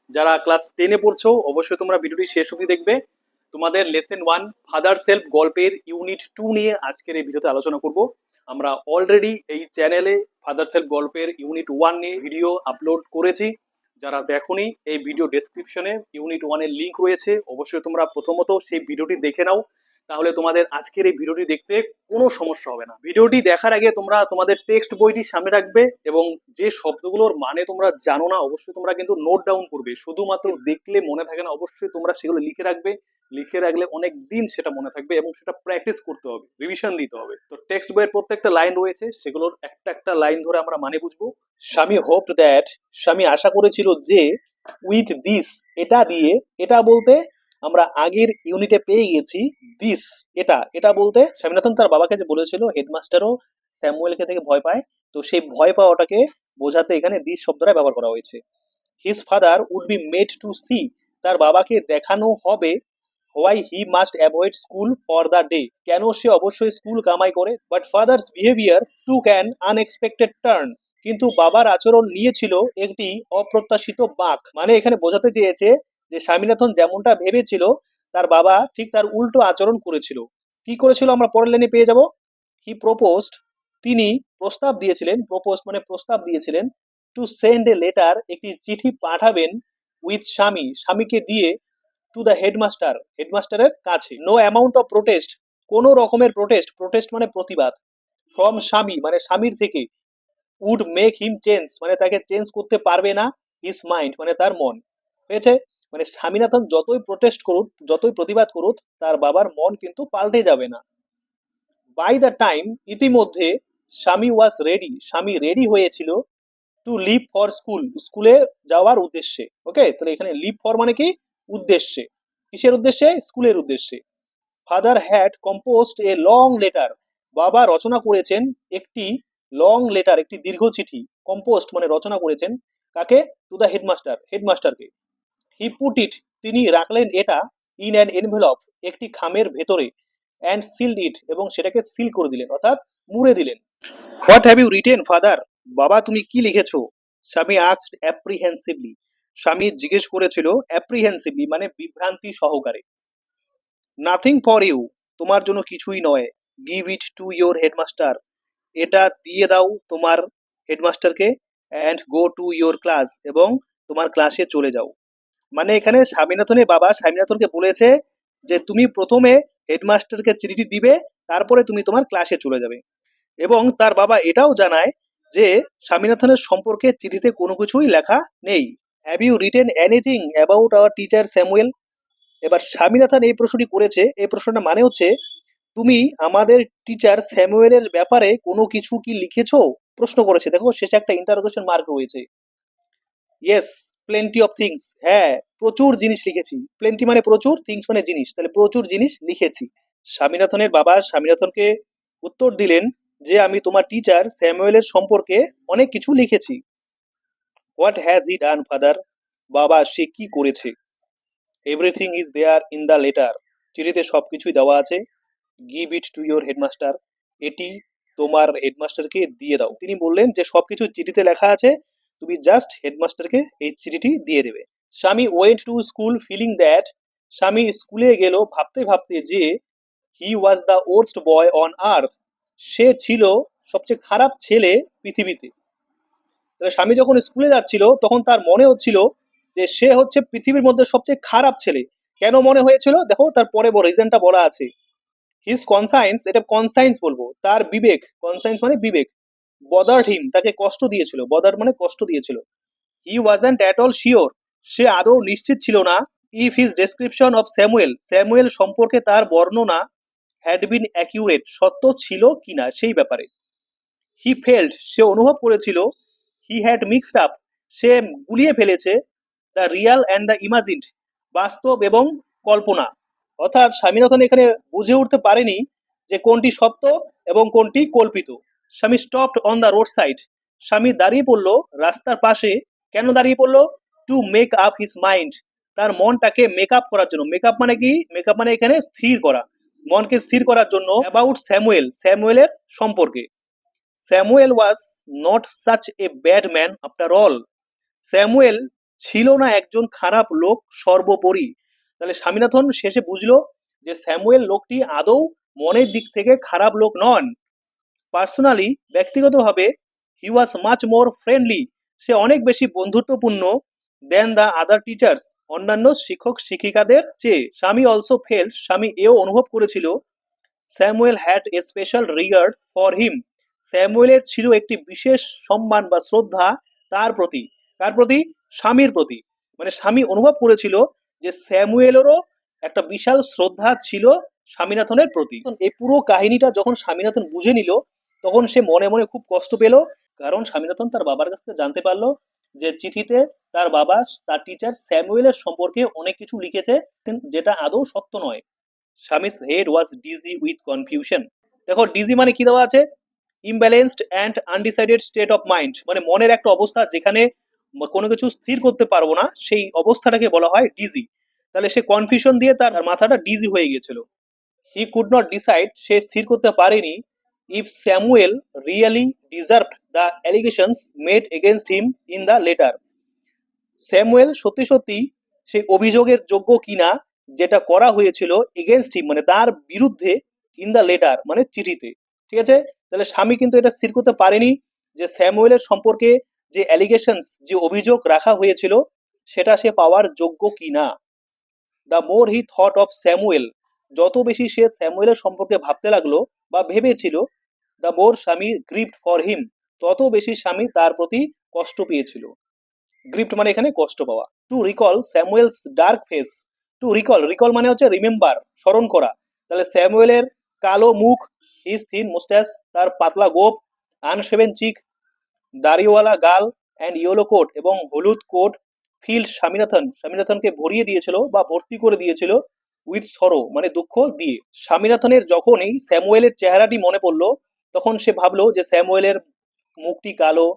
যারা ক্লাস 10-এ পড়ছো অবশ্যই তোমরা ভিডিওটি শেষ অবধি দেখবে। তোমাদের লেসন 1 ফাদার সেলফ গল্পের ইউনিট 2 নিয়ে আজকের এই ভিডিওতে আলোচনা করব। আমরা অলরেডি এই চ্যানেলে ফাদার সেলফ গল্পের ইউনিট 1 নিয়ে ভিডিও আপলোড করেছি। যারা দেখোনি, এই ভিডিও ডেসক্রিপশনে ইউনিট 1 এর লিংক রয়েছে, অবশ্যই তোমরা প্রথমত সেই ভিডিওটি দেখে নাও। তাহলে তোমাদের আজকের এই ভিডিওটি দেখতে কোনো সমস্যা হবে না। ভিডিওটি দেখার আগে তোমরা তোমাদের টেক্সট বইটি সামনে রাখবে এবং যে শব্দগুলোর মানে তোমরা জানো না অবশ্যই তোমরা কিন্তু নোট ডাউন করবে। শুধুমাত্র দেখলে মনে থাকে না, অবশ্যই তোমরা সেগুলো লিখে রাখবে। লিখে রাখলে অনেক দিন সেটা মনে থাকবে এবং সেটা প্র্যাকটিস করতে হবে, রিভিশন দিতে হবে। তো টেক্সট বইয়ের প্রত্যেকটা লাইন রয়েছে, সেগুলোর একটা একটা লাইন ধরে আমরা মানে বুঝবো। স্বামী হোপড দ্যাট, স্বামী আশা করেছিল যে, উইথ দিস এটা দিয়ে, এটা বলতে আমরা আগের ইউনিটে পেয়ে গেছি দিস, এটা এটা বলতে স্বামীনাথন তার বাবাকে যে বলেছিল হেডমাস্টারও স্যামুয়েলকে থেকে ভয় পায়, তো সেই ভয় পাওয়াটাকে বোঝাতে এখানে দিস শব্দটা ব্যবহার করা হয়েছে। His father would be made to see, তার বাবাকে দেখানো হবে why he must avoid school for the day, কেন সে অবশ্যই স্কুল কামাই করে। But father's behaviour took an unexpected turn, কিন্তু বাবার আচরণ নিয়েছিল একটি অপ্রত্যাশিত বাঁক। মানে এখানে বোঝাতে চেয়েছে যে স্বামীনাথন যেমনটা ভেবেছিল তার বাবা ঠিক তার উল্টো আচরণ করেছিল। কি করেছিল আমরা পরের লাইনে পেয়ে যাব। হি প্রপোজড, তিনি প্রস্তাব দিয়েছিলেন, প্রপোজড মানে প্রস্তাব দিয়েছিলেন, টু সেন্ড এ লেটার, একটি চিঠি পাঠাবেন, উইথ স্বামী, স্বামীকে দিয়ে, টু দ্য হেডমাস্টার, হেডমাস্টারের কাছে। নো অ্যামাউন্ট অফ প্রোটেস্ট, কোনো রকমের প্রোটেস্ট, প্রোটেস্ট মানে প্রতিবাদ, ফ্রম স্বামী মানে স্বামীর থেকে, উড মেক হিম চেঞ্জ মানে তাকে চেঞ্জ করতে পারবে না, হিজ মাইন্ড মানে তার মন। হয়েছে, মানে স্বামীনাথন যতই প্রোটেস্ট করুক, যতই প্রতিবাদ করুক, তার বাবার মন কিন্তু পাল্টে যাবে না। বাই দ্য টাইম, ইতিমধ্যে, স্বামী ওয়াজ রেডি, স্বামী রেডি হয়েছিল, টু লিভ ফর স্কুল, স্কুলে যাওয়ার উদ্দেশ্যে। ওকে, তাহলে এখানে লিভ ফর মানে কি, উদ্দেশ্যে। কিসের উদ্দেশ্যে? স্কুলের উদ্দেশ্যে। Father had composed a long letter, বাবা রচনা করেছেন একটি লং লেটার, একটি দীর্ঘ চিঠি। কম্পোস্ট মানে রচনা করেছেন, কাকে? টু দ্য হেডমাস্টার, হেডমাস্টারকে। হি পুট ইট, তিনি রাখলেন এটা, ইন অ্যান এনভেলপ, একটি খামের ভেতরে, অ্যান্ড সিলড ইট, এবং সেটাকে সিল করে দিলেন, অর্থাৎ মুড়ে দিলেন। What have you written father, বাবা তুমি কি লিখেছো? স্বামী আস্কড অ্যাপ্রিহেন্সিভলি, স্বামী জিজ্ঞেস করেছিল অ্যাপ্রিহেন্সিভলি মানে বিভ্রান্তি সহকারে। নাথিং ফর ইউ, তোমার জন্য কিছুই নয়। Give it to your headmaster, এটা দিয়ে দাও তোমার হেডমাস্টারকে। And go to your class, এবং তোমার ক্লাসে চলে যাও। মানে এখানে স্বামীনাথনের বাবা স্বামীনাথনকে বলেছে যে তুমি প্রথমে হেডমাস্টারকে চিঠিটি দিবে, তারপরে তুমি তোমার ক্লাসে চলে যাবে। এবং তার বাবা এটাও জানায় যে স্বামীনাথনের সম্পর্কে চিঠিতে কোনো কিছুই লেখা নেই। Have you written anything about our teacher Samuel, এবার স্বামীনাথন এই প্রশ্নটি করেছে, এই প্রশ্নটা মানে হচ্ছে তুমি আমাদের টিচার স্যামুয়েলের ব্যাপারে কোনো কিছু কি লিখেছো, প্রশ্ন করেছে। দেখো শেষে একটা ইন্টারোগেশন মার্ক রয়েছে। ইয়েস, প্লেন্টি অফ থিংস, হ্যাঁ প্রচুর জিনিস লিখেছি। প্লেন্টি মানে প্রচুর, থিংস মানে জিনিস, তাহলে প্রচুর জিনিস লিখেছি। স্বামীনাথনের বাবা স্বামীনাথনকে উত্তর দিলেন যে আমি তোমার টিচার স্যামুয়েলের সম্পর্কে অনেক কিছু লিখেছি। What has he done father, বাবা সে কি করেছে? Everything is there in the letter, চিঠিতে সবকিছুই দেওয়া আছে। Give it to your headmaster, এটি তোমার হেডমাস্টারকে দিয়ে দাও। তিনি বললেন যে সবকিছু চিঠিতে লেখা আছে, তুমি জাস্ট হেডমাস্টারকে এই চিঠিটি দিয়ে দেবে। Swami went to school feeling that, Swami স্কুলে গেল ভাবতে ভাবতে যে, he was the worst boy on earth, সে ছিল সবচেয়ে খারাপ ছেলে পৃথিবীতে। তাহলে স্বামী যখন স্কুলে যাচ্ছিল তখন তার মনে হচ্ছিল যে সে হচ্ছে পৃথিবীর মধ্যে সবচেয়ে খারাপ ছেলে। কেন মনে হয়েছিল? দেখো তার পরে রিজনটা বলা আছে। হিজ কনসাইন্স, এটা কনসাইন্স বলবো, তার বিবেক, কনসাইন্স মানে বিবেক, বদার্ড হিম, তাকে কষ্ট দিয়েছিল, বদার্ড মানে কষ্ট দিয়েছিল। He wasn't at all sure, সে আদৌ নিশ্চিত ছিল না, if his description of Samuel, Samuel সম্পর্কে তার বর্ণনা, হ্যাড বিন অ্যাকিউরেট, সত্য ছিল কিনা সেই ব্যাপারে। হি ফেল্ড, সে অনুভব করেছিল, হি হ্যাড মিক্সড আপ, সে গুলিয়ে ফেলেছে, দ্য রিয়াল অ্যান্ড দ্য ইমাজিন্ড, বাস্তব এবং কল্পনা। অর্থাৎ স্বামীনাথন এখানে বুঝে উঠতে পারেনি যে কোনটি সত্য এবং কোনটি কল্পিত। স্বামী stopped on the road side, স্বামী দাঁড়িয়ে পড়লো রাস্তার পাশে। কেন দাঁড়িয়ে পড়লো? To make up his mind, তার মনটাকে মেক আপ করার জন্য। মেকআপ মানে কি? মেকআপ মানে এখানে স্থির করা, মনকে স্থির করার জন্য। অ্যাবাউট স্যামুয়েল, স্যামুয়েলের সম্পর্কে। Samuel was not such a bad man after all, Samuel ছিল না একজন খারাপ লোক সর্বোপরি। তাহলে স্বামীনাথন শেষে বুঝলো যে স্যামুয়েল লোকটি আদৌ মনের দিক থেকে খারাপ লোক নন। পার্সোনালি, ব্যক্তিগতভাবে, হি ওয়াজ মাচ মোর ফ্রেন্ডলি, সে অনেক বেশি বন্ধুত্বপূর্ণ দেন দ্য আদার টিচার্স, অন্যান্য শিক্ষক শিক্ষিকাদের চেয়ে। স্বামী অলসো ফেল্ট, স্বামী এও অনুভব করেছিল, Samuel had a special regard for him, স্যামুয়েলের ছিল একটি বিশেষ সম্মান বা শ্রদ্ধা তার প্রতি। কার প্রতি? স্বামীর প্রতি। মানে স্বামী অনুভব করেছিল যে স্যামুয়েলেরও একটা বিশাল শ্রদ্ধা ছিল স্বামীনাথনের প্রতি। এই পুরো কাহিনীটা যখন স্বামীনাথন বুঝে নিল, তখন সে মনে মনে খুব কষ্ট পেল, কারণ স্বামীনাথন তার বাবার কাছ থেকে জানতে পারলো যে চিঠিতে তার বাবা তার টিচার স্যামুয়েলের সম্পর্কে অনেক কিছু লিখেছে যেটা আদৌ সত্য নয়। Swami's head was dizzy with confusion. দেখো ডিজি মানে কি দেওয়া আছে? Imbalanced and undecided state of mind, মানে মনের একটা অবস্থা যেখানে কোনো কিছু স্থির করতে পারবো না, সেই অবস্থাটাকে বলা হয় ডিজি। তাহলে সে কনফিউশন দিয়ে তার মাথাটা ডিজি হয়ে গিয়েছিল। হি কুড নট ডিসাইড, সে স্থির করতে পারেনি, if Samuel really deserved the allegations made against him in the letter, Samuel সত্যি সত্যি সেই অভিযোগের যোগ্য কিনা যেটা করা হয়েছিল এগেনস্ট হিম মানে তার বিরুদ্ধে, ইন দ্য লেটার মানে চিঠিতে। ঠিক আছে? তাহলে স্বামী কিন্তু এটা স্থির করতে পারেনি যে স্যামুয়েলের সম্পর্কে যে অ্যালিগেশনস, যে অভিযোগ রাখা হয়েছিল, সেটা সে পাওয়ার যোগ্য কিনা। The more he thought of Samuel, যত বেশি সে স্যামুয়েলের সম্পর্কে ভাবতে লাগলো বা ভেবেছিল, দ্য মোর স্বামী গ্রিভড ফর হিম, তত বেশি স্বামী তার প্রতি কষ্ট পেয়েছিল। গ্রিফট মানে এখানে কষ্ট পাওয়া। To recall Samuel's dark face, to recall, recall মানে হচ্ছে রিমেম্বার, স্মরণ করা। তাহলে স্যামুয়েলের কালো মুখ, হিজ থিন মুস্টাস, তার পাতলা গোপ, আনশেভেন চিক, দাড়িওয়ালা গাল, অ্যান্ড ইয়েলো কোট, এবং হলুদ কোট, ফিল্ড স্বামীনাথন, স্বামীনাথনকে ভরিয়ে দিয়েছিল বা ভর্তি করে দিয়েছিল উইথ সরো মানে দুঃখ দিয়ে। স্বামীনাথনের যখনই স্যামুয়েলের চেহারাটি মনে পড়লো, তখন সে ভাবলো যে স্যামুয়েলের মুখটি কালো,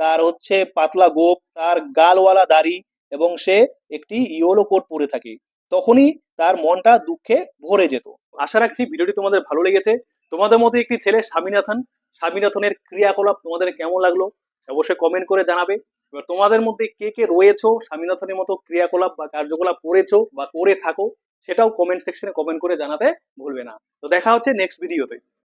তার হচ্ছে পাতলা গোপ, তার গালওয়ালা দাড়ি, এবং সে একটি ইয়েলো কোট পরে থাকে। তখনই তার মনটা দুঃখে ভরে যেত। আশা রাখছি ভিডিওটি তোমাদের ভালো লেগেছে। তোমাদের মতো একটি ছেলে স্বামীনাথন, স্বামীনাথনের ক্রিয়াকলাপ তোমাদের কেমন লাগলো অবশ্যই কমেন্ট করে জানাবে। এবার তোমাদের মধ্যে কে কে রয়েছো স্বামীনাথনের মতো ক্রিয়াকলাপ বা কার্যকলাপ করেছো বা করে থাকো, সেটাও কমেন্ট সেকশনে কমেন্ট করে জানাতে ভুলবে না। তো দেখা হচ্ছে নেক্সট ভিডিওতে।